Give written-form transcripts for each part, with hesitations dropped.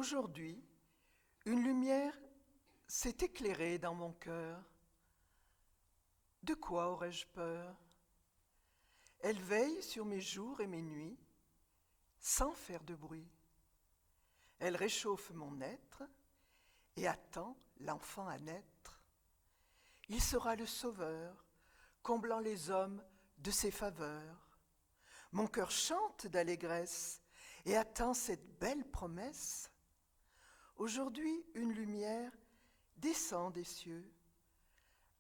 Aujourd'hui, une lumière s'est éclairée dans mon cœur. De quoi aurais-je peur? Elle veille sur mes jours et mes nuits, sans faire de bruit. Elle réchauffe mon être et attend l'enfant à naître. Il sera le sauveur, comblant les hommes de ses faveurs. Mon cœur chante d'allégresse et attend cette belle promesse. Aujourd'hui, une lumière descend des cieux.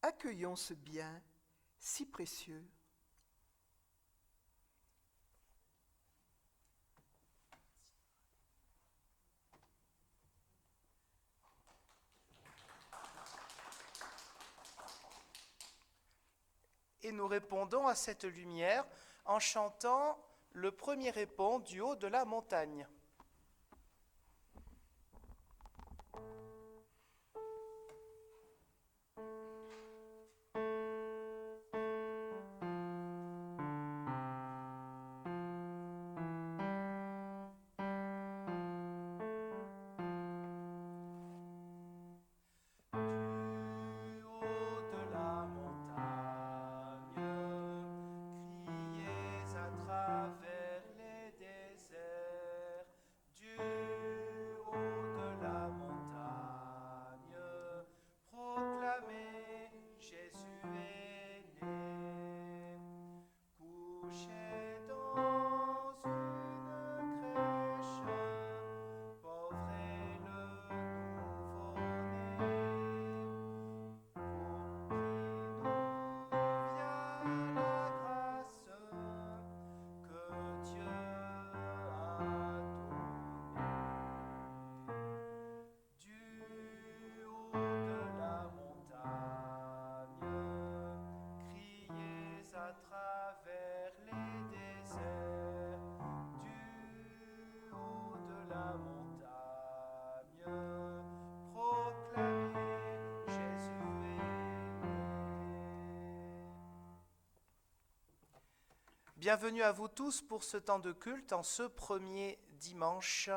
Accueillons ce bien si précieux. Et nous répondons à cette lumière en chantant le premier répond du haut de la montagne. Bienvenue à vous tous pour ce temps de culte en ce premier dimanche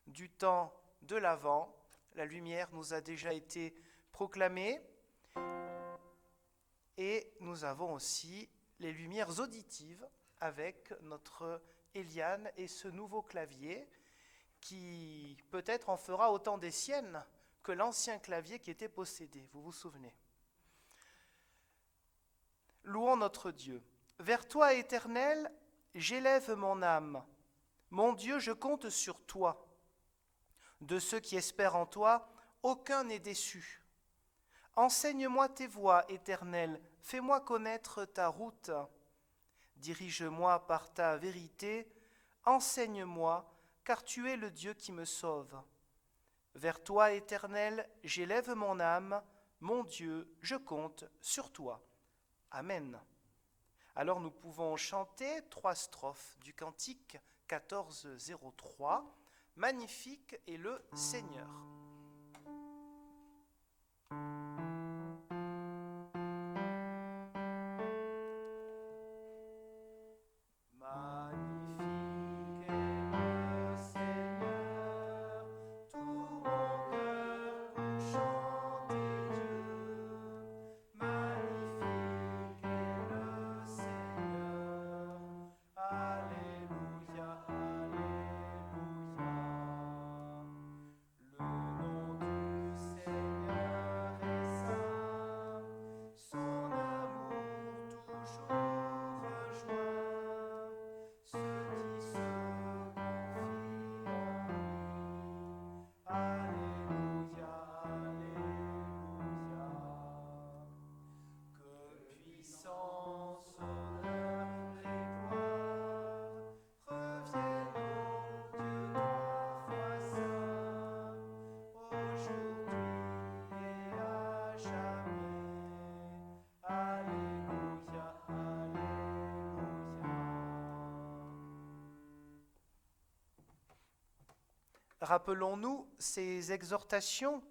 du temps de l'Avent. La lumière nous a déjà été proclamée et nous avons aussi les lumières auditives avec notre Eliane et ce nouveau clavier qui peut-être en fera autant des siennes que l'ancien clavier qui était possédé, vous vous souvenez. Louons notre Dieu. Vers toi, Éternel, j'élève mon âme. Mon Dieu, je compte sur toi. De ceux qui espèrent en toi, aucun n'est déçu. Enseigne-moi tes voies, Éternel, fais-moi connaître ta route. Dirige-moi par ta vérité, enseigne-moi, car tu es le Dieu qui me sauve. Vers toi, Éternel, j'élève mon âme. Mon Dieu, je compte sur toi. Amen. Alors nous pouvons chanter 3 strophes du cantique 1403, Magnifique est le Seigneur. Rappelons-nous ces exhortations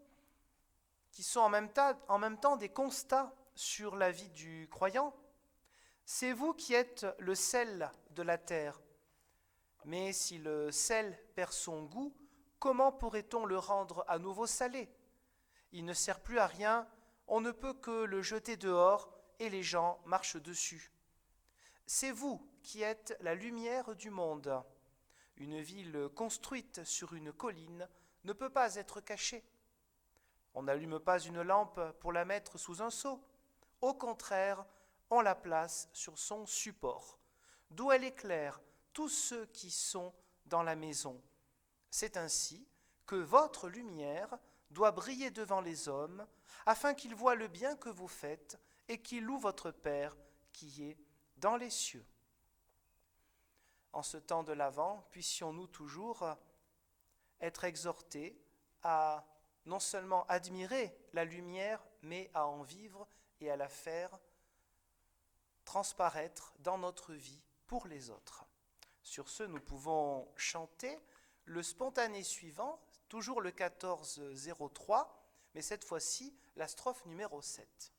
qui sont en même temps des constats sur la vie du croyant. C'est vous qui êtes le sel de la terre. Mais si le sel perd son goût, comment pourrait-on le rendre à nouveau salé ? Il ne sert plus à rien, on ne peut que le jeter dehors et les gens marchent dessus. C'est vous qui êtes la lumière du monde. Une ville construite sur une colline ne peut pas être cachée. On n'allume pas une lampe pour la mettre sous un seau. Au contraire, on la place sur son support, d'où elle éclaire tous ceux qui sont dans la maison. C'est ainsi que votre lumière doit briller devant les hommes, afin qu'ils voient le bien que vous faites et qu'ils louent votre Père qui est dans les cieux. En ce temps de l'Avent, puissions-nous toujours être exhortés à non seulement admirer la lumière, mais à en vivre et à la faire transparaître dans notre vie pour les autres. Sur ce, nous pouvons chanter le spontané suivant, toujours le 1403, mais cette fois-ci la strophe numéro 7.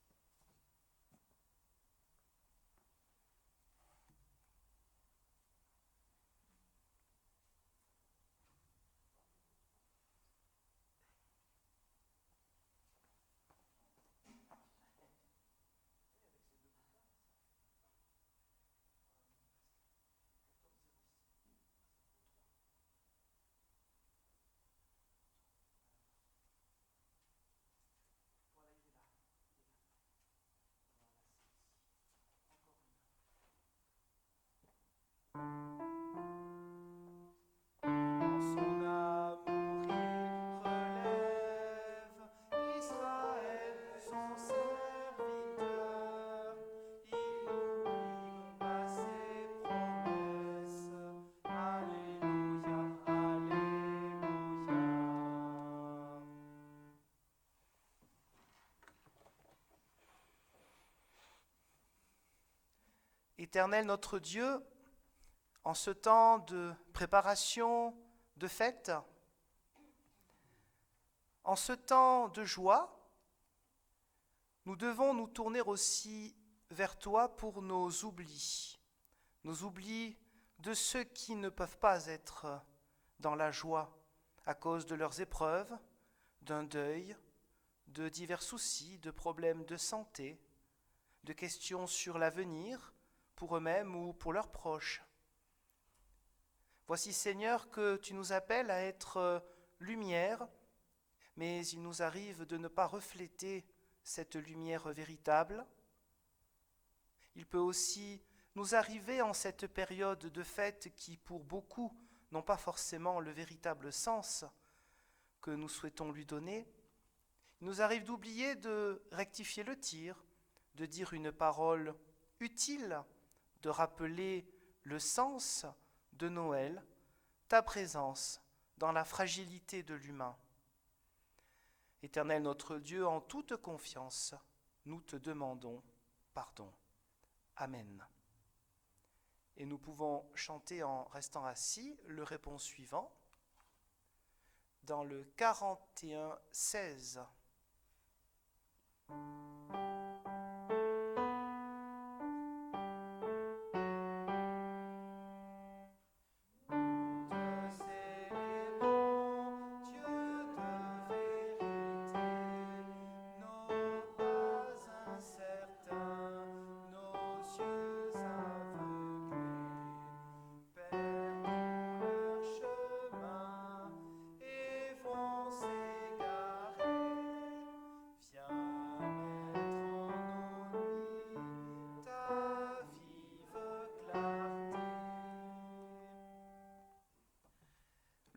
Éternel notre Dieu, en ce temps de préparation, de fête, en ce temps de joie, nous devons nous tourner aussi vers toi pour nos oublis de ceux qui ne peuvent pas être dans la joie à cause de leurs épreuves, d'un deuil, de divers soucis, de problèmes de santé, de questions sur l'avenir, pour eux-mêmes ou pour leurs proches. Voici, Seigneur, que tu nous appelles à être lumière, mais il nous arrive de ne pas refléter cette lumière véritable. Il peut aussi nous arriver en cette période de fête qui, pour beaucoup, n'ont pas forcément le véritable sens que nous souhaitons lui donner. Il nous arrive d'oublier de rectifier le tir, de dire une parole utile, de rappeler le sens de Noël, ta présence dans la fragilité de l'humain. Éternel notre Dieu, en toute confiance, nous te demandons pardon. Amen. Et nous pouvons chanter en restant assis le répons suivant dans le 41-16.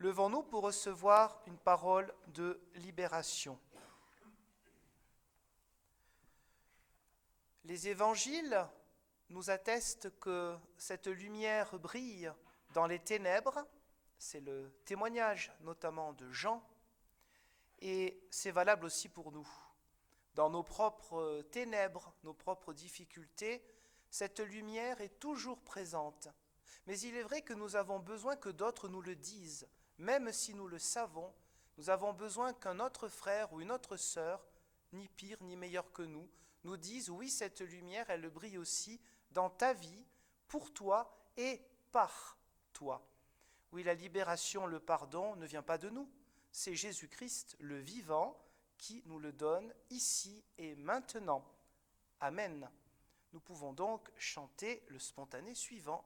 Levons-nous pour recevoir une parole de libération. Les évangiles nous attestent que cette lumière brille dans les ténèbres, c'est le témoignage notamment de Jean, et c'est valable aussi pour nous. Dans nos propres ténèbres, nos propres difficultés, cette lumière est toujours présente. Mais il est vrai que nous avons besoin que d'autres nous le disent. Même si nous le savons, nous avons besoin qu'un autre frère ou une autre sœur, ni pire ni meilleur que nous dise oui, cette lumière, elle brille aussi dans ta vie, pour toi et par toi. Oui, la libération, le pardon ne vient pas de nous, c'est Jésus-Christ, le vivant, qui nous le donne ici et maintenant. Amen. Nous pouvons donc chanter le spontané suivant.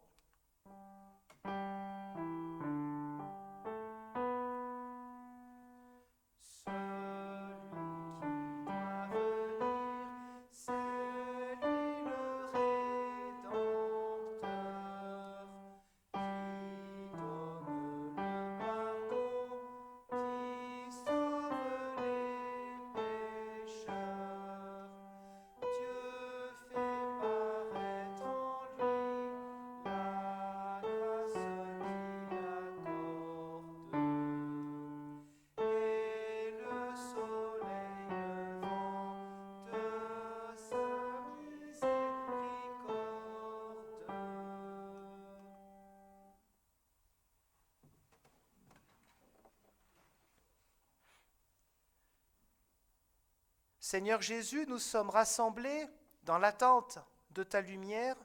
Seigneur Jésus, nous sommes rassemblés dans l'attente de ta lumière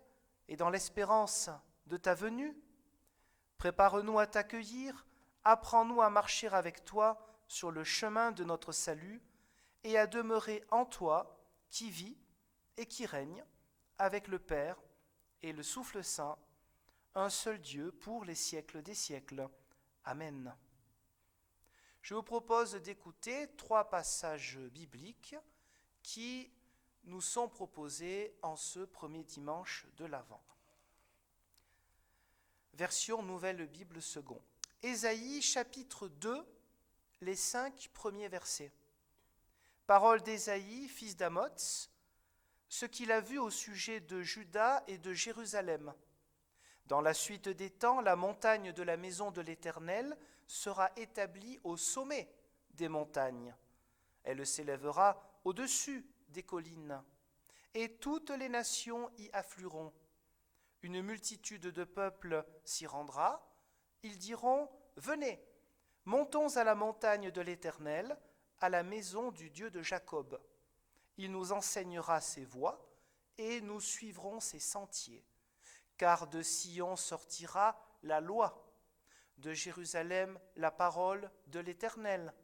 et dans l'espérance de ta venue. Prépare-nous à t'accueillir, apprends-nous à marcher avec toi sur le chemin de notre salut et à demeurer en toi qui vit et qui règne avec le Père et le Souffle Saint, un seul Dieu pour les siècles des siècles. Amen. Je vous propose d'écouter 3 passages bibliques qui nous sont proposés en ce premier dimanche de l'Avent. Version Nouvelle Bible Second. Ésaïe chapitre 2, les 5 premiers versets. Parole d'Ésaïe, fils d'Amoz, ce qu'il a vu au sujet de Juda et de Jérusalem. Dans la suite des temps, la montagne de la maison de l'Éternel sera établie au sommet des montagnes. Elle s'élèvera au-dessus des collines, et toutes les nations y afflueront. Une multitude de peuples s'y rendra. Ils diront : venez, montons à la montagne de l'Éternel, à la maison du Dieu de Jacob. Il nous enseignera ses voies, et nous suivrons ses sentiers. Car de Sion sortira la loi, de Jérusalem la parole de l'Éternel.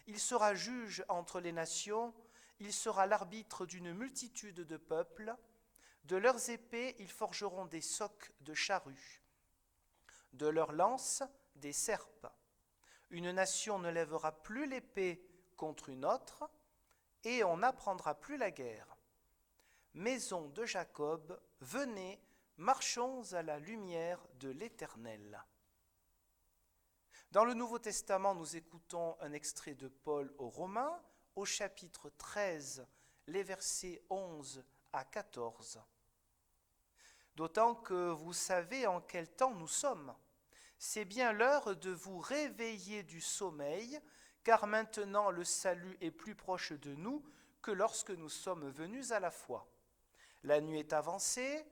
Il sera juge entre les nations, il sera l'arbitre d'une multitude de peuples. De leurs épées, ils forgeront des socs de charrues, de leurs lances, des serpes. Une nation ne lèvera plus l'épée contre une autre, et on n'apprendra plus la guerre. Maison de Jacob, venez, marchons à la lumière de l'Éternel. Dans le Nouveau Testament, nous écoutons un extrait de Paul aux Romains, au chapitre 13, les versets 11 à 14. D'autant que vous savez en quel temps nous sommes. C'est bien l'heure de vous réveiller du sommeil, car maintenant le salut est plus proche de nous que lorsque nous sommes venus à la foi. La nuit est avancée,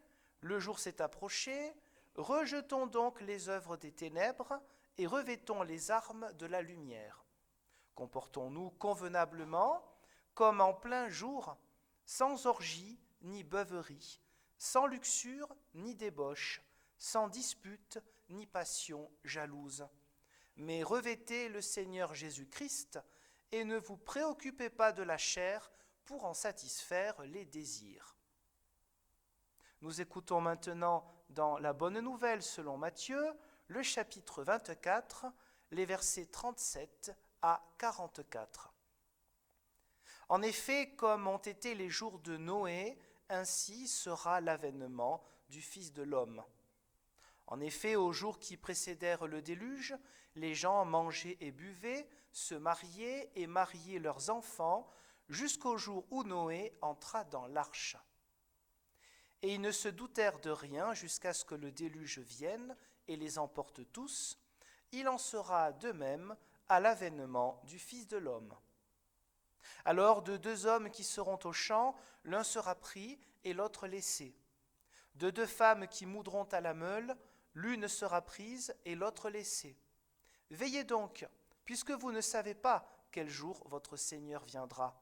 le jour s'est approché, rejetons donc les œuvres des ténèbres et revêtons les armes de la lumière. Comportons-nous convenablement, comme en plein jour, sans orgie ni beuverie, sans luxure ni débauche, sans dispute ni passion jalouse. Mais revêtez le Seigneur Jésus-Christ et ne vous préoccupez pas de la chair pour en satisfaire les désirs. Nous écoutons maintenant dans la Bonne Nouvelle selon Matthieu, le chapitre 24, les versets 37 à 44. En effet, comme ont été les jours de Noé, ainsi sera l'avènement du Fils de l'homme. En effet, aux jours qui précédèrent le déluge, les gens mangeaient et buvaient, se mariaient et mariaient leurs enfants, jusqu'au jour où Noé entra dans l'arche. Et ils ne se doutèrent de rien jusqu'à ce que le déluge vienne et les emporte tous. Il en sera de même à l'avènement du Fils de l'homme. Alors de 2 hommes qui seront au champ, l'un sera pris et l'autre laissé. De 2 femmes qui moudront à la meule, l'une sera prise et l'autre laissée. Veillez donc, puisque vous ne savez pas quel jour votre Seigneur viendra.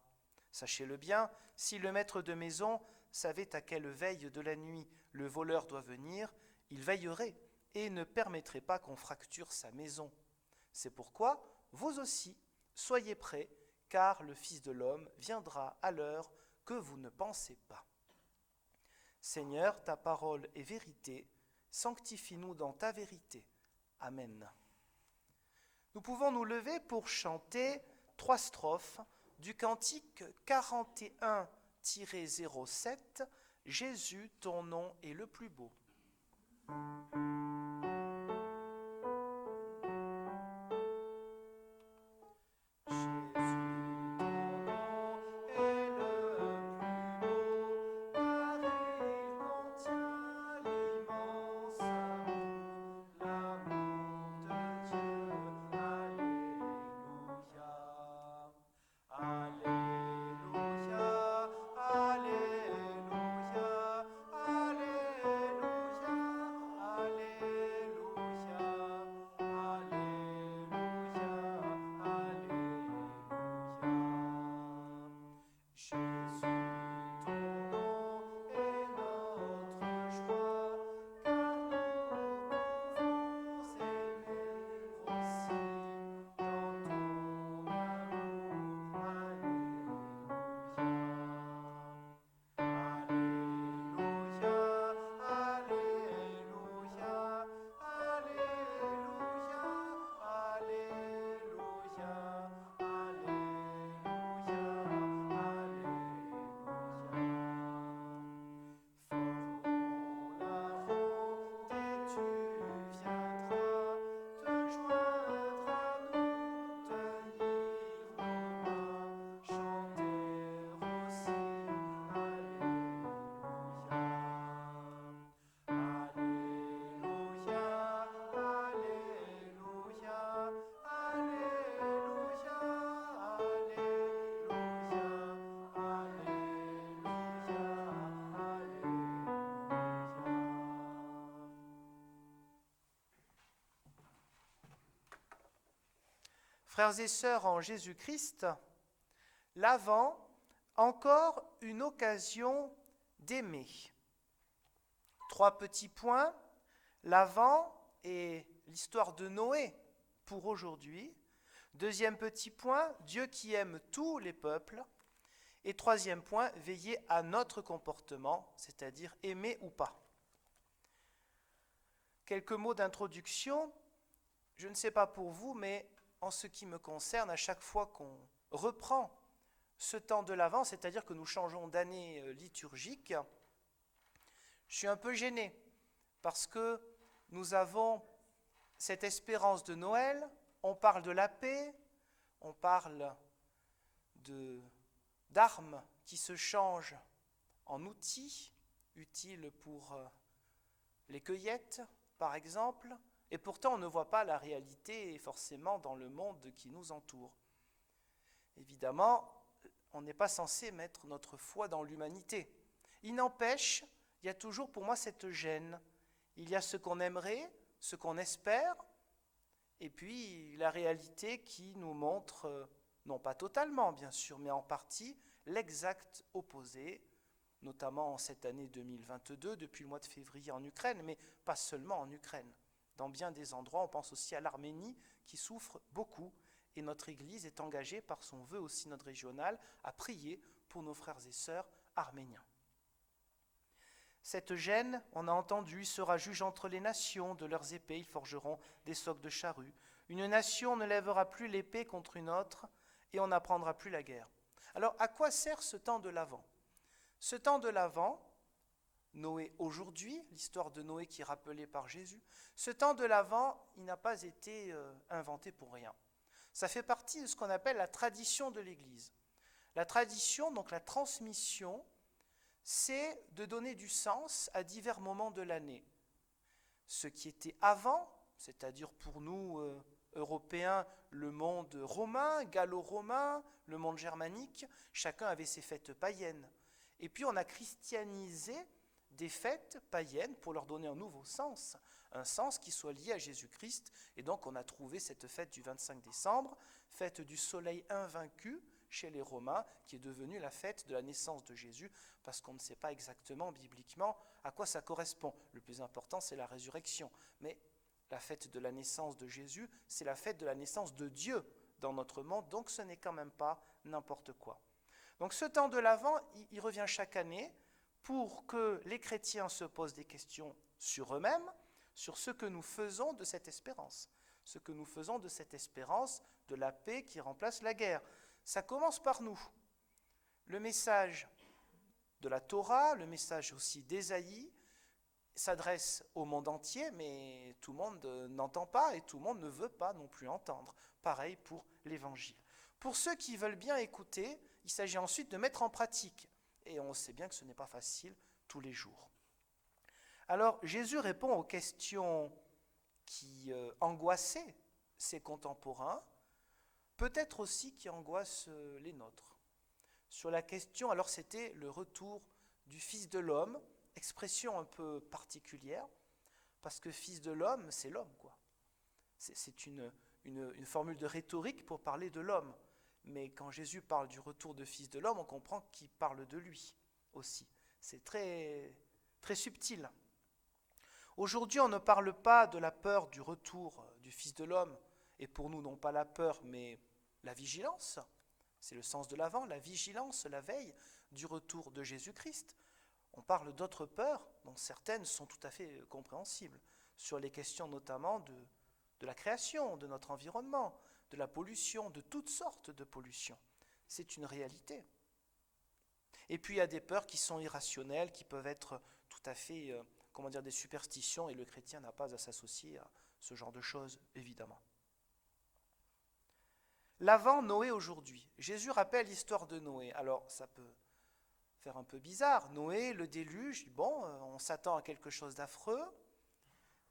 Sachez-le bien, si le maître de maison savait à quelle veille de la nuit le voleur doit venir, il veillerait et ne permettrait pas qu'on fracture sa maison. C'est pourquoi vous aussi, soyez prêts, car le Fils de l'homme viendra à l'heure que vous ne pensez pas. Seigneur, ta parole est vérité, sanctifie-nous dans ta vérité. Amen. Nous pouvons nous lever pour chanter 3 strophes du cantique 41-07, Jésus, ton nom est le plus beau. Frères et sœurs en Jésus-Christ, l'Avent, encore une occasion d'aimer. 3 petits points. L'Avent et l'histoire de Noé pour aujourd'hui. 2e petit point, Dieu qui aime tous les peuples. Et 3e point, veiller à notre comportement, c'est-à-dire aimer ou pas. Quelques mots d'introduction. Je ne sais pas pour vous, mais en ce qui me concerne, à chaque fois qu'on reprend ce temps de l'Avent, c'est-à-dire que nous changeons d'année liturgique, je suis un peu gêné parce que nous avons cette espérance de Noël, on parle de la paix, on parle d'armes qui se changent en outils utiles pour les cueillettes, par exemple, et pourtant on ne voit pas la réalité forcément dans le monde qui nous entoure. Évidemment, on n'est pas censé mettre notre foi dans l'humanité. Il n'empêche, il y a toujours pour moi cette gêne. Il y a ce qu'on aimerait, ce qu'on espère, et puis la réalité qui nous montre, non pas totalement bien sûr, mais en partie, l'exact opposé, notamment en cette année 2022, depuis le mois de février en Ukraine, mais pas seulement en Ukraine. Dans bien des endroits, on pense aussi à l'Arménie qui souffre beaucoup, et notre Église est engagée par son vœu au synode régional à prier pour nos frères et sœurs arméniens. Cette gêne, on a entendu, sera juge entre les nations, de leurs épées ils forgeront des socs de charrues. Une nation ne lèvera plus l'épée contre une autre, et on n'apprendra plus la guerre. Alors, à quoi sert ce temps de l'Avent ? Ce temps de l'Avent, Noé aujourd'hui, l'histoire de Noé qui est rappelée par Jésus, ce temps de l'Avent, il n'a pas été inventé pour rien. Ça fait partie de ce qu'on appelle la tradition de l'Église. La tradition, donc la transmission, c'est de donner du sens à divers moments de l'année. Ce qui était avant, c'est-à-dire pour nous, Européens, le monde romain, gallo-romain, le monde germanique, chacun avait ses fêtes païennes. Et puis on a christianisé des fêtes païennes pour leur donner un nouveau sens, un sens qui soit lié à Jésus-Christ. Et donc on a trouvé cette fête du 25 décembre, fête du soleil invaincu chez les Romains, qui est devenue la fête de la naissance de Jésus, parce qu'on ne sait pas exactement bibliquement à quoi ça correspond. Le plus important, c'est la résurrection. Mais la fête de la naissance de Jésus, c'est la fête de la naissance de Dieu, dans notre monde, donc ce n'est quand même pas n'importe quoi. Donc ce temps de l'Avent, il revient chaque année pour que les chrétiens se posent des questions sur eux-mêmes, sur ce que nous faisons de cette espérance. Ce que nous faisons de cette espérance de la paix qui remplace la guerre. Ça commence par nous. Le message de la Torah, le message aussi d'Ésaïe, s'adresse au monde entier, mais tout le monde n'entend pas et tout le monde ne veut pas non plus entendre. Pareil pour l'Évangile. Pour ceux qui veulent bien écouter, il s'agit ensuite de mettre en pratique. Et on sait bien que ce n'est pas facile tous les jours. Alors Jésus répond aux questions qui angoissaient ses contemporains, peut-être aussi qui angoissent les nôtres. Sur la question, alors c'était le retour du Fils de l'homme, expression un peu particulière, parce que Fils de l'homme, c'est l'homme, quoi. C'est une formule de rhétorique pour parler de l'homme. Mais quand Jésus parle du retour de Fils de l'homme, on comprend qu'il parle de lui aussi. C'est très, très subtil. Aujourd'hui, on ne parle pas de la peur du retour du Fils de l'homme, et pour nous, non pas la peur, mais la vigilance. C'est le sens de l'Avent, la vigilance, la veille du retour de Jésus-Christ. On parle d'autres peurs, dont certaines sont tout à fait compréhensibles, sur les questions notamment de la création, de notre environnement, de la pollution, de toutes sortes de pollutions. C'est une réalité. Et puis il y a des peurs qui sont irrationnelles, qui peuvent être tout à fait, des superstitions, et le chrétien n'a pas à s'associer à ce genre de choses, évidemment. L'Avent, Noé aujourd'hui. Jésus rappelle l'histoire de Noé. Alors ça peut faire un peu bizarre. Noé, le déluge, on s'attend à quelque chose d'affreux,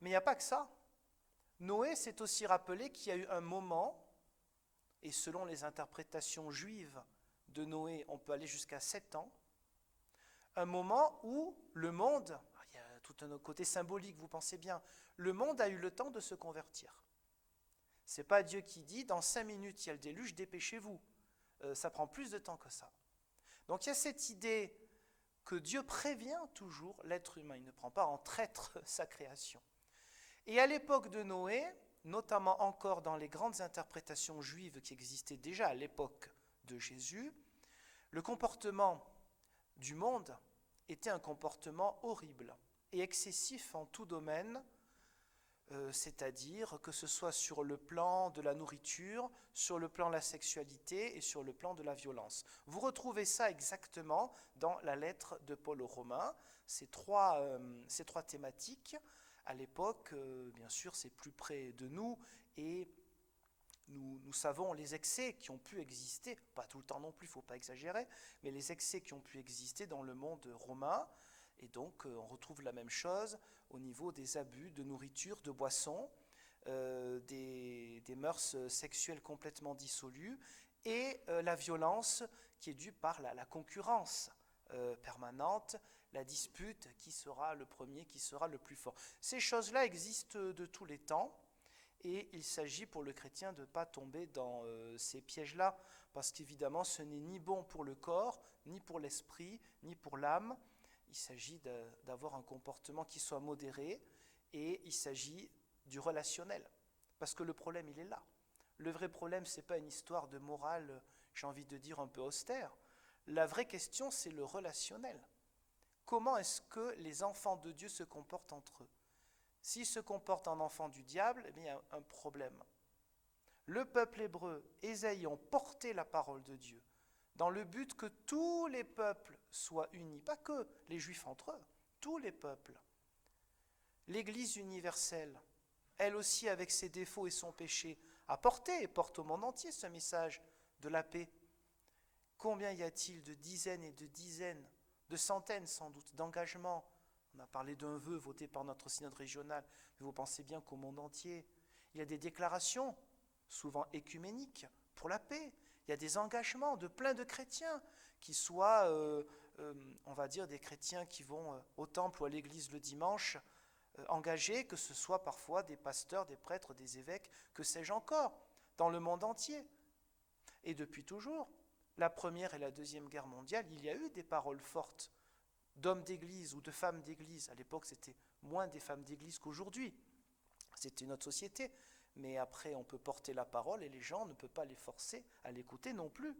mais il n'y a pas que ça. Noé s'est aussi rappelé qu'il y a eu un moment, et selon les interprétations juives de Noé, on peut aller jusqu'à 7 ans, un moment où le monde, il y a tout un côté symbolique, vous pensez bien, le monde a eu le temps de se convertir. Ce n'est pas Dieu qui dit, dans 5 minutes il y a le déluge, dépêchez-vous. Ça prend plus de temps que ça. Donc il y a cette idée que Dieu prévient toujours l'être humain, il ne prend pas en traître sa création. Et à l'époque de Noé, notamment encore dans les grandes interprétations juives qui existaient déjà à l'époque de Jésus, le comportement du monde était un comportement horrible et excessif en tout domaine, c'est-à-dire que ce soit sur le plan de la nourriture, sur le plan de la sexualité et sur le plan de la violence. Vous retrouvez ça exactement dans la lettre de Paul aux Romains, ces trois thématiques. À l'époque, bien sûr, c'est plus près de nous et nous savons les excès qui ont pu exister, pas tout le temps non plus, il ne faut pas exagérer, mais les excès qui ont pu exister dans le monde romain. Et donc, on retrouve la même chose au niveau des abus de nourriture, de boissons, des mœurs sexuelles complètement dissolues et la violence qui est due par la concurrence permanente, la dispute, qui sera le premier, qui sera le plus fort. Ces choses-là existent de tous les temps et il s'agit pour le chrétien de ne pas tomber dans ces pièges-là parce qu'évidemment, ce n'est ni bon pour le corps, ni pour l'esprit, ni pour l'âme. Il s'agit d'avoir un comportement qui soit modéré et il s'agit du relationnel. Parce que le problème, il est là. Le vrai problème, ce n'est pas une histoire de morale, j'ai envie de dire, un peu austère. La vraie question, c'est le relationnel. Comment est-ce que les enfants de Dieu se comportent entre eux ? S'ils se comportent en enfants du diable, eh bien, il y a un problème. Le peuple hébreu, Ésaïe, ont porté la parole de Dieu dans le but que tous les peuples soient unis, pas que les Juifs entre eux, tous les peuples. L'Église universelle, elle aussi avec ses défauts et son péché, a porté et porte au monde entier ce message de la paix. Combien y a-t-il de dizaines et de dizaines, de centaines sans doute, d'engagements ? On a parlé d'un vœu voté par notre synode régional, mais vous pensez bien qu'au monde entier, il y a des déclarations, souvent écuméniques, pour la paix. Il y a des engagements de plein de chrétiens, qui soient, on va dire, des chrétiens qui vont au temple ou à l'église le dimanche, engagés, que ce soit parfois des pasteurs, des prêtres, des évêques, que sais-je encore, dans le monde entier. Et depuis toujours, la Première et la Deuxième Guerre mondiale, il y a eu des paroles fortes d'hommes d'église ou de femmes d'église. À l'époque, c'était moins des femmes d'église qu'aujourd'hui. C'était une autre société. Mais après, on peut porter la parole et les gens ne peuvent pas les forcer à l'écouter non plus.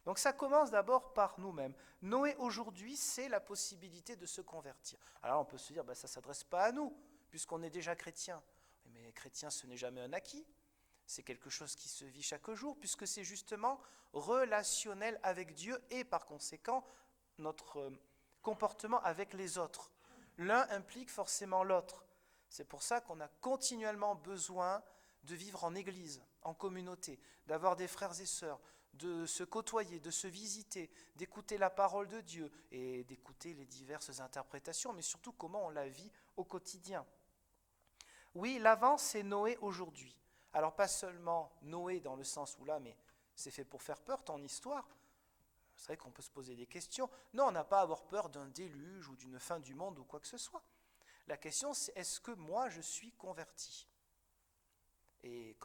Donc ça commence d'abord par nous-mêmes. Noé aujourd'hui, c'est la possibilité de se convertir. Alors on peut se dire, ça ne s'adresse pas à nous, puisqu'on est déjà chrétien. Mais chrétien, ce n'est jamais un acquis. C'est quelque chose qui se vit chaque jour, puisque c'est justement relationnel avec Dieu et par conséquent notre comportement avec les autres. L'un implique forcément l'autre. C'est pour ça qu'on a continuellement besoin de vivre en église, en communauté, d'avoir des frères et sœurs, de se côtoyer, de se visiter, d'écouter la parole de Dieu et d'écouter les diverses interprétations, mais surtout comment on la vit au quotidien. Oui, l'avant, c'est Noé aujourd'hui. Alors pas seulement Noé dans le sens où là, mais c'est fait pour faire peur ton histoire. C'est vrai qu'on peut se poser des questions. Non, on n'a pas à avoir peur d'un déluge ou d'une fin du monde ou quoi que ce soit. La question, c'est est-ce que moi, je suis converti ? Et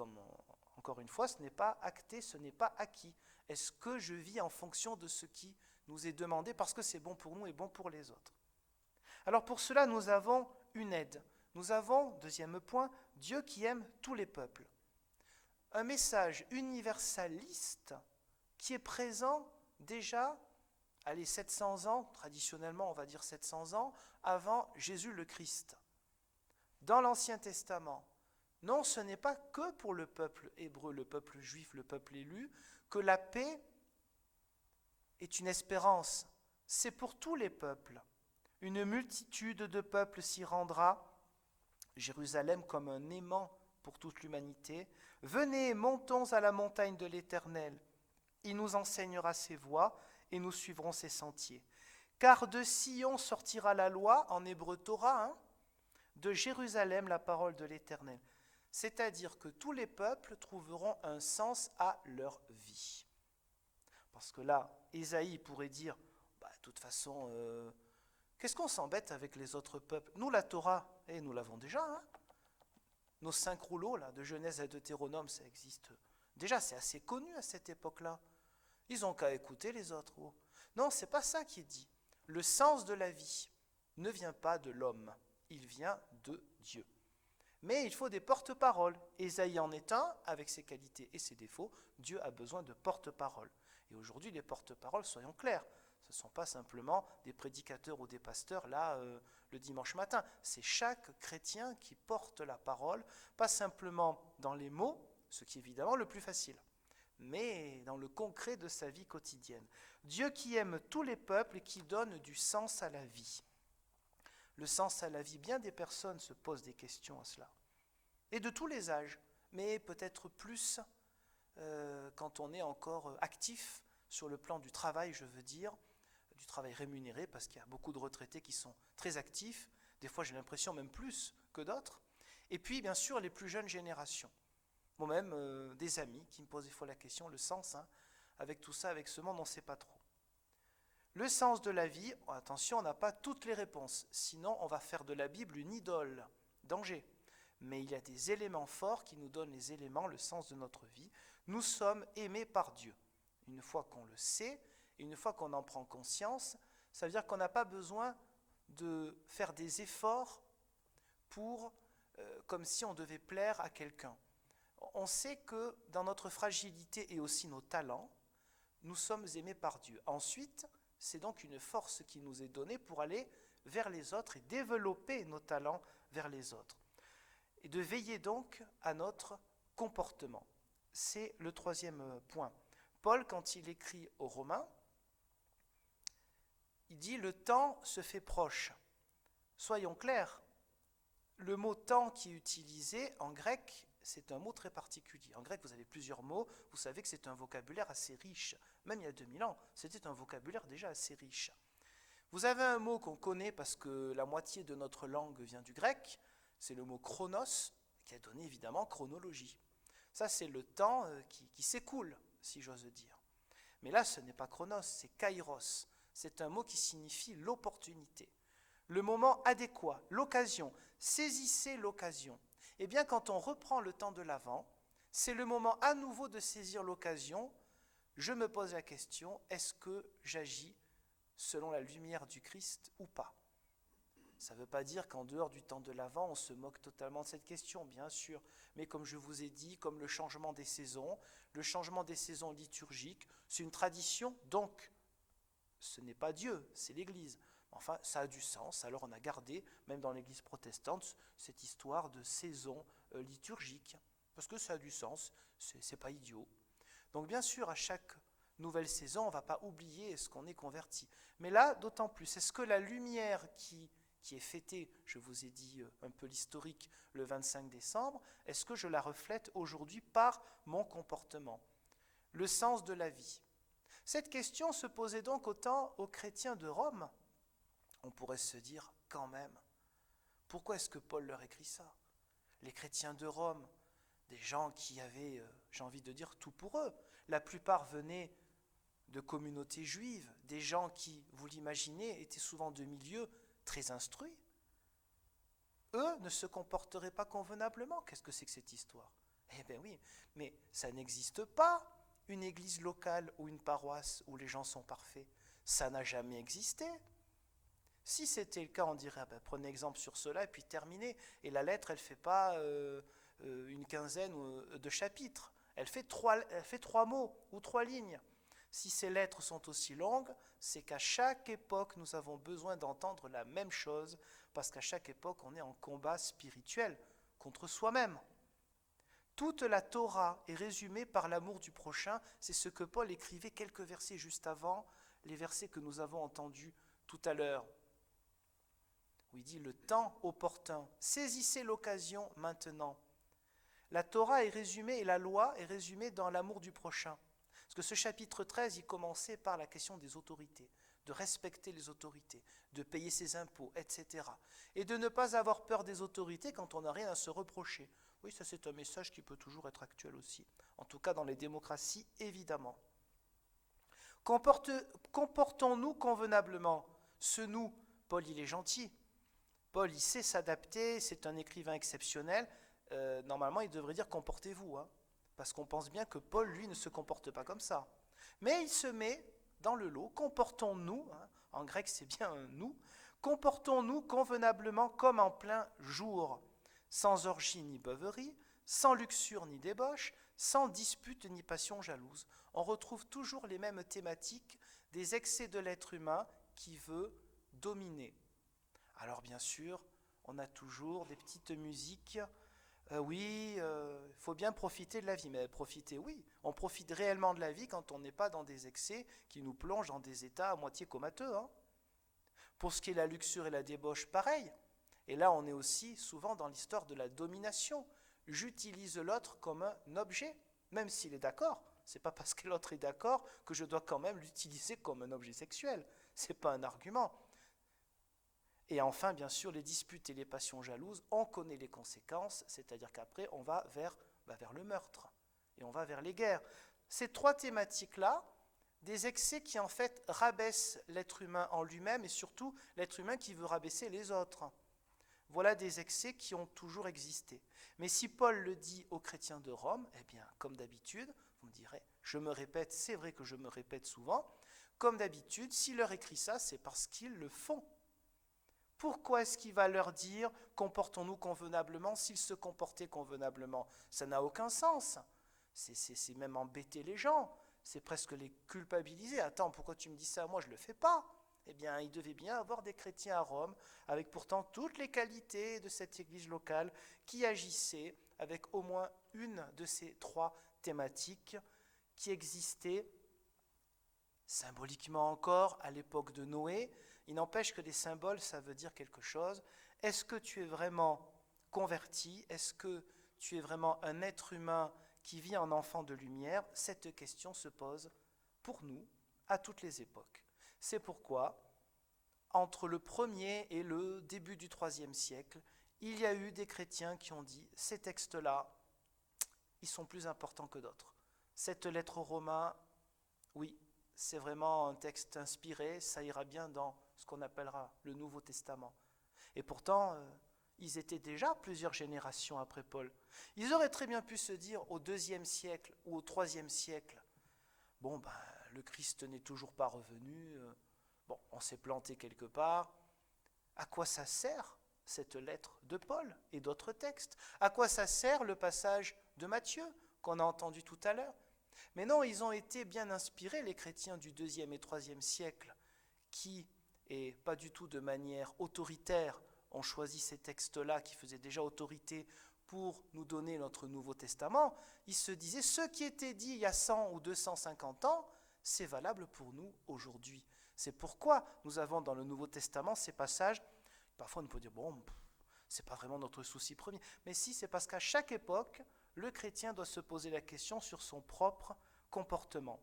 encore une fois, ce n'est pas acté, ce n'est pas acquis. Est-ce que je vis en fonction de ce qui nous est demandé parce que c'est bon pour nous et bon pour les autres ? Alors pour cela, nous avons une aide. Nous avons, deuxième point, Dieu qui aime tous les peuples. Un message universaliste qui est présent déjà, 700 ans, traditionnellement on va dire 700 ans, avant Jésus le Christ. Dans l'Ancien Testament, non, ce n'est pas que pour le peuple hébreu, le peuple juif, le peuple élu, que la paix est une espérance. C'est pour tous les peuples. Une multitude de peuples s'y rendra. Jérusalem comme un aimant pour toute l'humanité. Venez, montons à la montagne de l'Éternel. Il nous enseignera ses voies et nous suivrons ses sentiers. Car de Sion sortira la loi, en hébreu Torah, de Jérusalem la parole de l'Éternel. C'est-à-dire que tous les peuples trouveront un sens à leur vie. Parce que là, Ésaïe pourrait dire, de toute façon, qu'est-ce qu'on s'embête avec les autres peuples ? Nous, la Torah, nous l'avons déjà. Nos 5 rouleaux là, de Genèse à Deutéronome, ça existe. Déjà, c'est assez connu à cette époque-là. Ils n'ont qu'à écouter les autres. Non, c'est pas ça qui est dit. Le sens de la vie ne vient pas de l'homme, il vient de Dieu. Mais il faut des porte-paroles. Ésaïe en est un, avec ses qualités et ses défauts. Dieu a besoin de porte-paroles. Et aujourd'hui, les porte-paroles, soyons clairs, ce ne sont pas simplement des prédicateurs ou des pasteurs, là, le dimanche matin. C'est chaque chrétien qui porte la parole, pas simplement dans les mots, ce qui est évidemment le plus facile, mais dans le concret de sa vie quotidienne. Dieu qui aime tous les peuples et qui donne du sens à la vie. Le sens à la vie, bien des personnes se posent des questions à cela. Et de tous les âges, mais peut-être plus quand on est encore actif sur le plan du travail, je veux dire, du travail rémunéré, parce qu'il y a beaucoup de retraités qui sont très actifs, des fois j'ai l'impression même plus que d'autres. Et puis bien sûr les plus jeunes générations. Moi-même, des amis qui me posent des fois la question, le sens, avec tout ça, avec ce monde, on ne sait pas trop. Le sens de la vie, attention, on n'a pas toutes les réponses, sinon on va faire de la Bible une idole, danger. Mais il y a des éléments forts qui nous donnent les éléments, le sens de notre vie. Nous sommes aimés par Dieu. Une fois qu'on le sait, et une fois qu'on en prend conscience, ça veut dire qu'on n'a pas besoin de faire des efforts pour, comme si on devait plaire à quelqu'un. On sait que dans notre fragilité et aussi nos talents, nous sommes aimés par Dieu. Ensuite, c'est donc une force qui nous est donnée pour aller vers les autres et développer nos talents vers les autres. Et de veiller donc à notre comportement. C'est le troisième point. Paul, quand il écrit aux Romains, il dit « le temps se fait proche ». Soyons clairs, le mot « temps » qui est utilisé en grec, c'est un mot très particulier. En grec, vous avez plusieurs mots, vous savez que c'est un vocabulaire assez riche. Même il y a 2000 ans, c'était un vocabulaire déjà assez riche. Vous avez un mot qu'on connaît parce que la moitié de notre langue vient du grec, c'est le mot chronos, qui a donné évidemment chronologie. Ça, c'est le temps qui s'écoule, si j'ose dire. Mais là, ce n'est pas chronos, c'est kairos. C'est un mot qui signifie l'opportunité, le moment adéquat, l'occasion. Saisissez l'occasion. Eh bien, quand on reprend le temps de l'Avent, c'est le moment à nouveau de saisir l'occasion. Je me pose la question, est-ce que j'agis selon la lumière du Christ ou pas ? Ça ne veut pas dire qu'en dehors du temps de l'Avent, on se moque totalement de cette question, bien sûr. Mais comme je vous ai dit, comme le changement des saisons liturgiques, c'est une tradition, donc ce n'est pas Dieu, c'est l'Église. Enfin, ça a du sens, alors on a gardé, même dans l'Église protestante, cette histoire de saison liturgique, parce que ça a du sens, c'est pas idiot. Donc bien sûr, à chaque nouvelle saison, on ne va pas oublier est-ce qu'on est converti. Mais là, d'autant plus, est-ce que la lumière qui est fêtée, je vous ai dit un peu l'historique, le 25 décembre, est-ce que je la reflète aujourd'hui par mon comportement? Le sens de la vie. Cette question se posait donc autant aux chrétiens de Rome. On pourrait se dire, quand même, pourquoi est-ce que Paul leur écrit ça? Les chrétiens de Rome, des gens qui avaient, j'ai envie de dire, tout pour eux. La plupart venaient de communautés juives, des gens qui, vous l'imaginez, étaient souvent de milieux très instruits. Eux ne se comporteraient pas convenablement. Qu'est-ce que c'est que cette histoire? Eh bien oui, mais ça n'existe pas, une église locale ou une paroisse où les gens sont parfaits. Ça n'a jamais existé. Si c'était le cas, on dirait, prenez exemple sur cela et puis terminez. Et la lettre, elle ne fait pas une quinzaine de chapitres. Elle fait trois mots ou 3 lignes. Si ces lettres sont aussi longues, c'est qu'à chaque époque, nous avons besoin d'entendre la même chose, parce qu'à chaque époque, on est en combat spirituel contre soi-même. Toute la Torah est résumée par l'amour du prochain. C'est ce que Paul écrivait quelques versets juste avant, les versets que nous avons entendus tout à l'heure, où il dit « le temps opportun, saisissez l'occasion maintenant ». La Torah est résumée et la loi est résumée dans l'amour du prochain. Parce que ce chapitre 13, il commençait par la question des autorités, de respecter les autorités, de payer ses impôts, etc. Et de ne pas avoir peur des autorités quand on n'a rien à se reprocher. Oui, ça c'est un message qui peut toujours être actuel aussi. En tout cas dans les démocraties, évidemment. Comportons-nous convenablement. Ce nous, Paul il est gentil. Paul il sait s'adapter, c'est un écrivain exceptionnel. Normalement il devrait dire comportez-vous, hein, parce qu'on pense bien que Paul lui ne se comporte pas comme ça. Mais il se met dans le lot, comportons-nous, hein, en grec c'est bien un nous, comportons-nous convenablement comme en plein jour, sans orgie ni beuverie, sans luxure ni débauche, sans dispute ni passion jalouse. On retrouve toujours les mêmes thématiques des excès de l'être humain qui veut dominer. Alors bien sûr, on a toujours des petites musiques. Il faut bien profiter de la vie. Mais profiter, oui. On profite réellement de la vie quand on n'est pas dans des excès qui nous plongent dans des états à moitié comateux. Hein. Pour ce qui est de la luxure et la débauche, pareil. Et là, on est aussi souvent dans l'histoire de la domination. J'utilise l'autre comme un objet, même s'il est d'accord. Ce n'est pas parce que l'autre est d'accord que je dois quand même l'utiliser comme un objet sexuel. Ce n'est pas un argument. Et enfin, bien sûr, les disputes et les passions jalouses, on connaît les conséquences, c'est-à-dire qu'après, on va vers le meurtre et on va vers les guerres. Ces 3 thématiques-là, des excès qui en fait rabaissent l'être humain en lui-même et surtout l'être humain qui veut rabaisser les autres. Voilà des excès qui ont toujours existé. Mais si Paul le dit aux chrétiens de Rome, eh bien, comme d'habitude, vous me direz, je me répète, c'est vrai que je me répète souvent, comme d'habitude, s'il leur écrit ça, c'est parce qu'ils le font. Pourquoi est-ce qu'il va leur dire « comportons-nous convenablement » s'ils se comportaient convenablement? Ça n'a aucun sens. C'est même embêter les gens. C'est presque les culpabiliser. « Attends, pourquoi tu me dis ça? Moi, je ne le fais pas. » Eh bien, il devait bien avoir des chrétiens à Rome, avec pourtant toutes les qualités de cette église locale, qui agissaient avec au moins une de ces 3 thématiques qui existaient symboliquement encore à l'époque de Noé. Il n'empêche que les symboles, ça veut dire quelque chose. Est-ce que tu es vraiment converti? Est-ce que tu es vraiment un être humain qui vit en enfant de lumière? Cette question se pose pour nous à toutes les époques. C'est pourquoi, entre le 1er et le début du 3e siècle, il y a eu des chrétiens qui ont dit « ces textes-là, ils sont plus importants que d'autres. Cette lettre aux Romains, oui, c'est vraiment un texte inspiré, ça ira bien dans ce qu'on appellera le Nouveau Testament. » Et pourtant, ils étaient déjà plusieurs générations après Paul. Ils auraient très bien pu se dire au 2e siècle ou au 3e siècle, bon, le Christ n'est toujours pas revenu, on s'est planté quelque part, À quoi ça sert cette lettre de Paul et d'autres textes? À quoi ça sert le passage de Matthieu qu'on a entendu tout à l'heure? Mais non, ils ont été bien inspirés, les chrétiens du 2e et 3e siècle, qui, et pas du tout de manière autoritaire, ont choisi ces textes-là qui faisaient déjà autorité pour nous donner notre Nouveau Testament. Ils se disaient, ce qui était dit il y a 100 ou 250 ans, c'est valable pour nous aujourd'hui. C'est pourquoi nous avons dans le Nouveau Testament ces passages. Parfois on peut dire, bon, c'est pas vraiment notre souci premier. Mais si, c'est parce qu'à chaque époque, le chrétien doit se poser la question sur son propre comportement.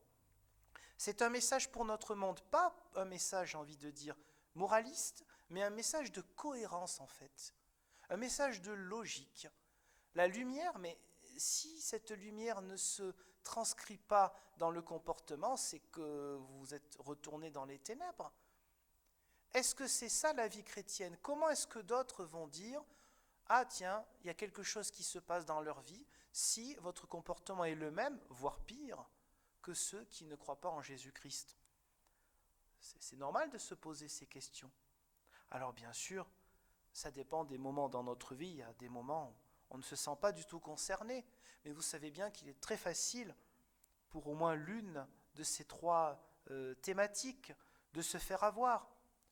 C'est un message pour notre monde, pas un message, j'ai envie de dire, moraliste, mais un message de cohérence en fait, un message de logique. La lumière, mais si cette lumière ne se transcrit pas dans le comportement, c'est que vous êtes retourné dans les ténèbres. Est-ce que c'est ça la vie chrétienne? Comment est-ce que d'autres vont dire « Ah tiens, il y a quelque chose qui se passe dans leur vie » si votre comportement est le même, voire pire, que ceux qui ne croient pas en Jésus-Christ? C'est normal de se poser ces questions. Alors bien sûr, ça dépend des moments dans notre vie. Il y a des moments où on ne se sent pas du tout concerné. Mais vous savez bien qu'il est très facile, pour au moins l'une de ces trois thématiques, de se faire avoir.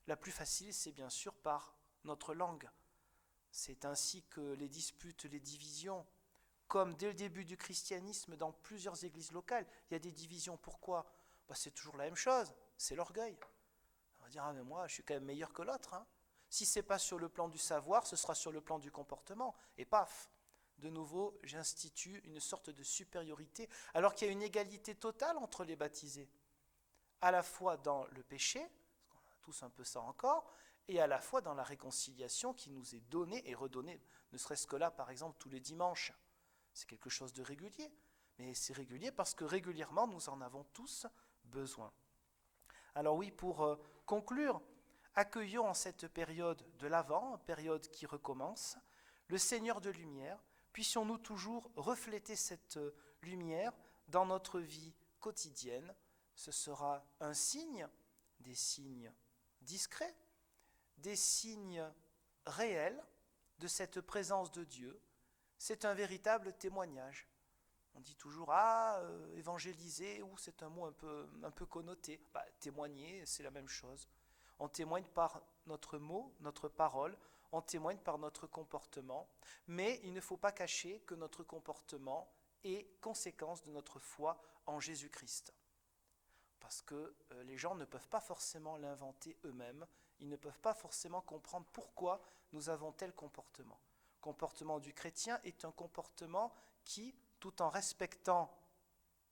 La plus facile, c'est bien sûr par notre langue. C'est ainsi que les disputes, les divisions, comme dès le début du christianisme dans plusieurs églises locales, il y a des divisions. Pourquoi? C'est toujours la même chose, c'est l'orgueil. On va dire, ah mais moi je suis quand même meilleur que l'autre. Si ce n'est pas sur le plan du savoir, ce sera sur le plan du comportement. Et paf, de nouveau, j'institue une sorte de supériorité, alors qu'il y a une égalité totale entre les baptisés. À la fois dans le péché, parce qu'on a tous un peu ça encore, et à la fois dans la réconciliation qui nous est donnée et redonnée, ne serait-ce que là, par exemple, tous les dimanches. C'est quelque chose de régulier, mais c'est régulier parce que régulièrement, nous en avons tous besoin. Alors oui, pour conclure, accueillons en cette période de l'Avent, période qui recommence, le Seigneur de lumière. Puissions-nous toujours refléter cette lumière dans notre vie quotidienne. Ce sera un signe, des signes discrets, des signes réels de cette présence de Dieu. C'est un véritable témoignage. On dit toujours évangéliser, ou c'est un mot un peu connoté. Témoigner, c'est la même chose. On témoigne par notre mot, notre parole, on témoigne par notre comportement, mais il ne faut pas cacher que notre comportement est conséquence de notre foi en Jésus-Christ. Parce que les gens ne peuvent pas forcément l'inventer eux-mêmes, ils ne peuvent pas forcément comprendre pourquoi nous avons tel comportement. Le comportement du chrétien est un comportement qui, tout en respectant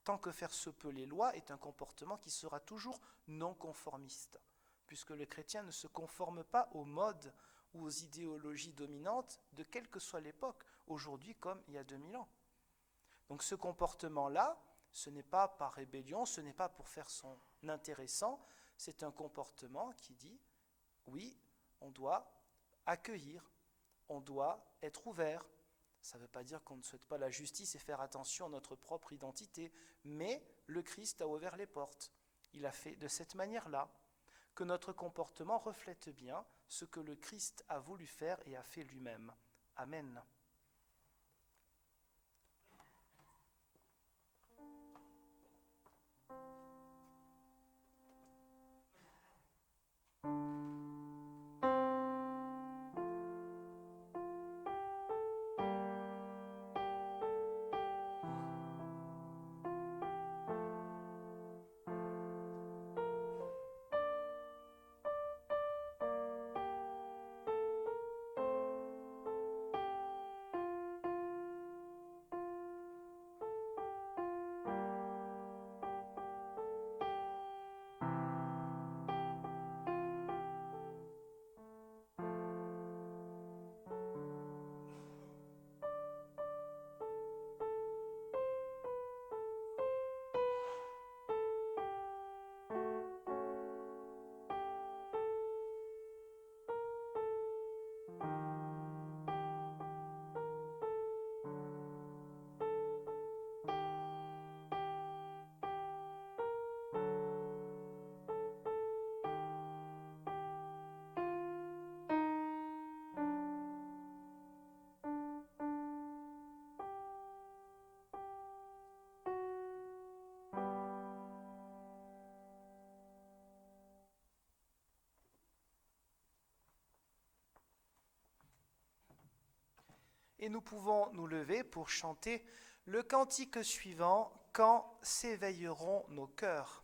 tant que faire se peut les lois, est un comportement qui sera toujours non conformiste, puisque le chrétien ne se conforme pas aux modes ou aux idéologies dominantes de quelle que soit l'époque, aujourd'hui comme il y a 2000 ans. Donc ce comportement-là, ce n'est pas par rébellion, ce n'est pas pour faire son intéressant, c'est un comportement qui dit, oui, on doit accueillir, on doit être ouvert. Ça ne veut pas dire qu'on ne souhaite pas la justice et faire attention à notre propre identité, mais le Christ a ouvert les portes. Il a fait de cette manière-là, que notre comportement reflète bien ce que le Christ a voulu faire et a fait lui-même. Amen. Et nous pouvons nous lever pour chanter le cantique suivant, « Quand s'éveilleront nos cœurs ».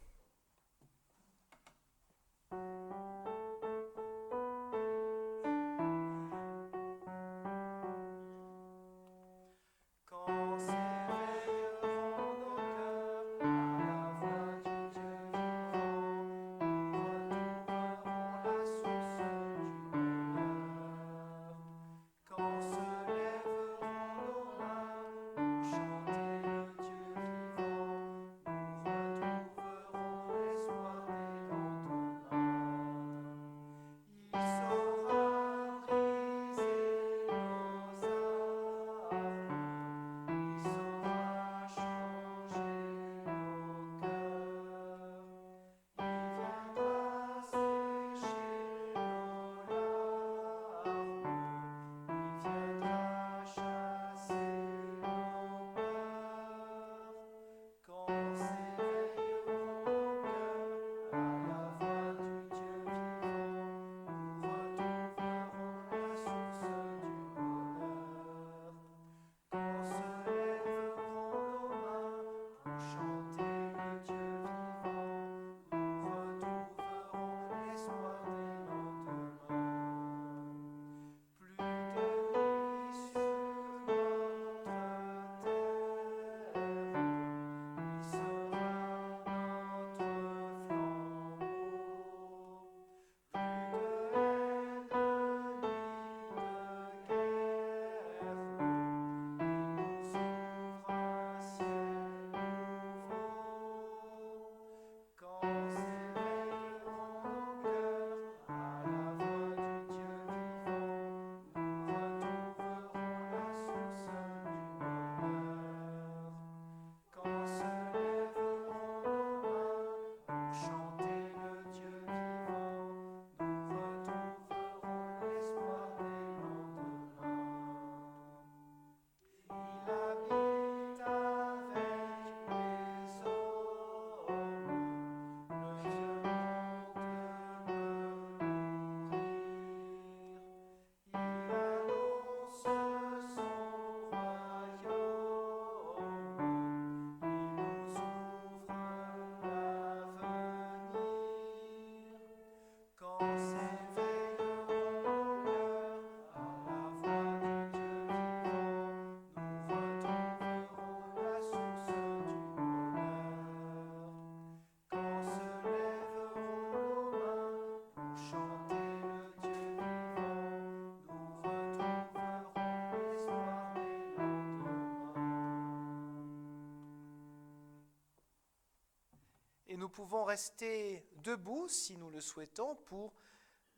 Et nous pouvons rester debout, si nous le souhaitons, pour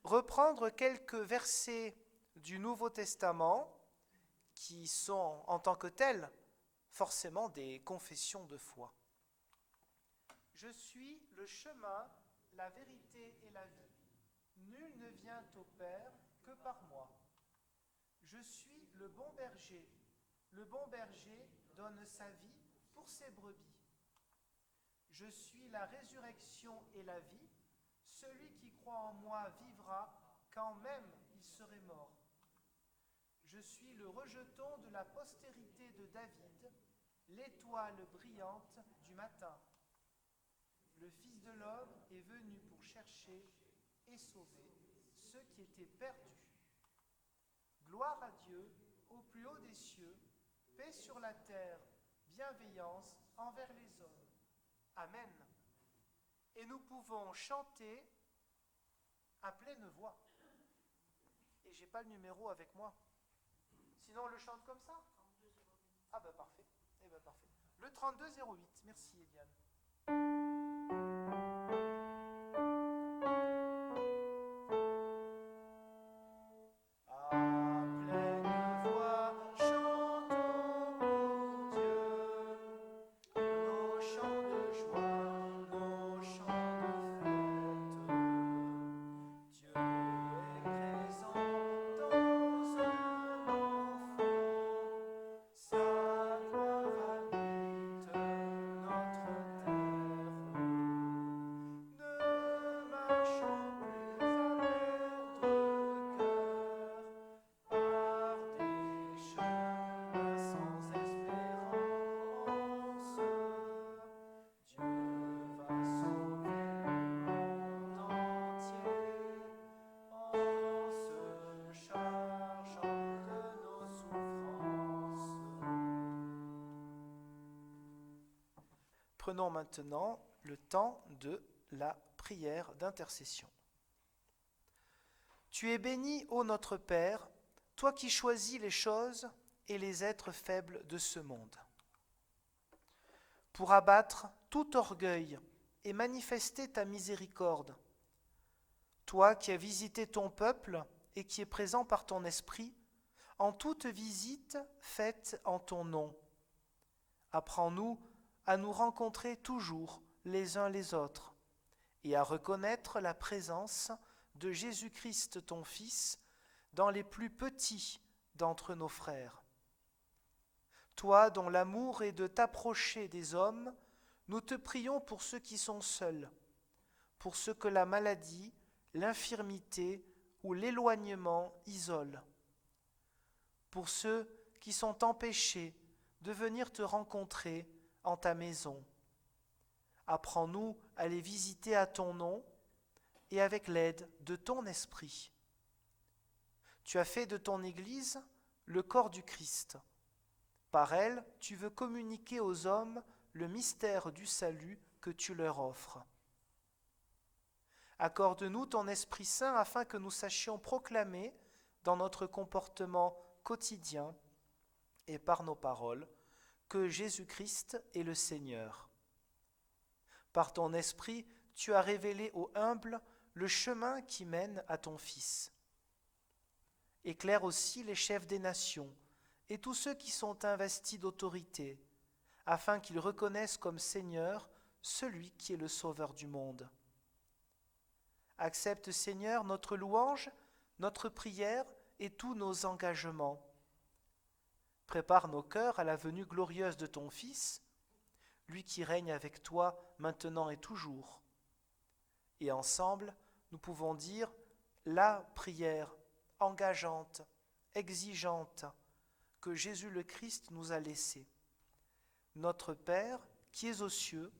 reprendre quelques versets du Nouveau Testament qui sont, en tant que tels, forcément des confessions de foi. Je suis le chemin, la vérité et la vie. Nul ne vient au Père que par moi. Je suis le bon berger. Le bon berger donne sa vie pour ses brebis. Je suis la résurrection et la vie. Celui qui croit en moi vivra quand même il serait mort. Je suis le rejeton de la postérité de David, l'étoile brillante du matin. Le Fils de l'homme est venu pour chercher et sauver ceux qui étaient perdus. Gloire à Dieu au plus haut des cieux, paix sur la terre, bienveillance envers les hommes. Amen. Et nous pouvons chanter à pleine voix. Et j'ai pas le numéro avec moi. Sinon on le chante comme ça ? Ah ben parfait. Eh ben parfait. Le 3208. Merci Eliane. Prenons maintenant le temps de la prière d'intercession. Tu es béni, ô notre Père, toi qui choisis les choses et les êtres faibles de ce monde, pour abattre tout orgueil et manifester ta miséricorde. Toi qui as visité ton peuple et qui es présent par ton esprit, en toute visite faite en ton nom. Apprends-nous à nous rencontrer toujours les uns les autres et à reconnaître la présence de Jésus-Christ ton Fils dans les plus petits d'entre nos frères. Toi dont l'amour est de t'approcher des hommes, nous te prions pour ceux qui sont seuls, pour ceux que la maladie, l'infirmité ou l'éloignement isolent, pour ceux qui sont empêchés de venir te rencontrer en ta maison. Apprends-nous à les visiter à ton nom et avec l'aide de ton esprit. Tu as fait de ton Église le corps du Christ. Par elle, tu veux communiquer aux hommes le mystère du salut que tu leur offres. Accorde-nous ton Esprit Saint afin que nous sachions proclamer dans notre comportement quotidien et par nos paroles que Jésus-Christ est le Seigneur. Par ton Esprit, tu as révélé aux humbles le chemin qui mène à ton Fils. Éclaire aussi les chefs des nations et tous ceux qui sont investis d'autorité, afin qu'ils reconnaissent comme Seigneur celui qui est le Sauveur du monde. Accepte, Seigneur, notre louange, notre prière et tous nos engagements. Prépare nos cœurs à la venue glorieuse de ton Fils, lui qui règne avec toi maintenant et toujours. Et ensemble, nous pouvons dire la prière engageante, exigeante, que Jésus le Christ nous a laissée. Notre Père, qui es aux cieux,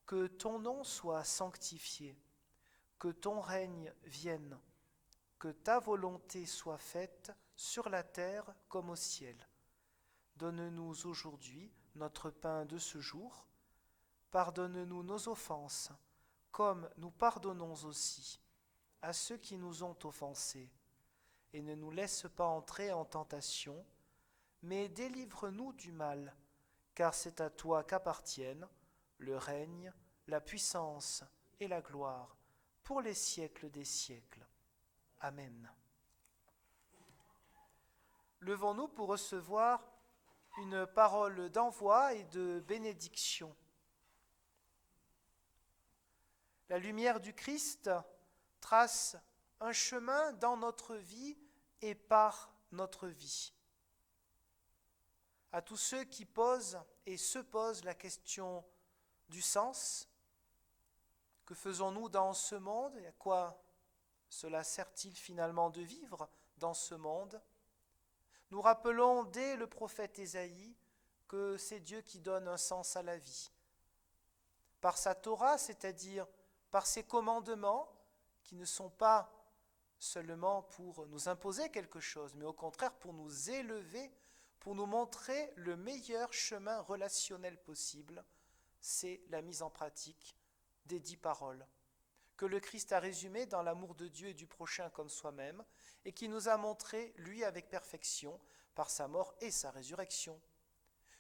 que ton nom soit sanctifié, que ton règne vienne, que ta volonté soit faite sur la terre comme au ciel. Donne-nous aujourd'hui notre pain de ce jour. Pardonne-nous nos offenses, comme nous pardonnons aussi à ceux qui nous ont offensés. Et ne nous laisse pas entrer en tentation, mais délivre-nous du mal, car c'est à toi qu'appartiennent le règne, la puissance et la gloire, pour les siècles des siècles. Amen. Levons-nous pour recevoir une parole d'envoi et de bénédiction. La lumière du Christ trace un chemin dans notre vie et par notre vie. À tous ceux qui posent et se posent la question du sens, que faisons-nous dans ce monde et à quoi cela sert-il finalement de vivre dans ce monde? Nous rappelons dès le prophète Ésaïe que c'est Dieu qui donne un sens à la vie. Par sa Torah, c'est-à-dire par ses commandements, qui ne sont pas seulement pour nous imposer quelque chose, mais au contraire pour nous élever, pour nous montrer le meilleur chemin relationnel possible, c'est la mise en pratique des 10 paroles, que le Christ a résumées dans l'amour de Dieu et du prochain comme soi-même, et qui nous a montré, lui, avec perfection, par sa mort et sa résurrection.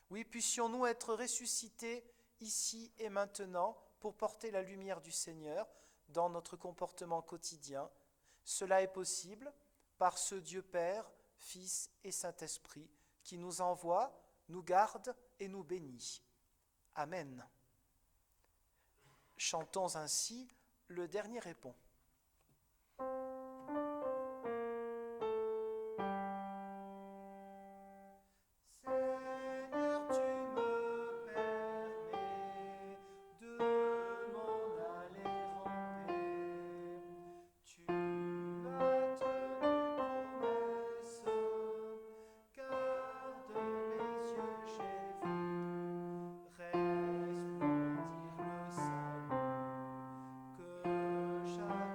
Oui, puissions-nous être ressuscités ici et maintenant pour porter la lumière du Seigneur dans notre comportement quotidien. Cela est possible par ce Dieu Père, Fils et Saint-Esprit qui nous envoie, nous garde et nous bénit. Amen. Chantons ainsi le dernier répond. Resplendir le salut que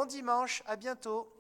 dimanche, à bientôt.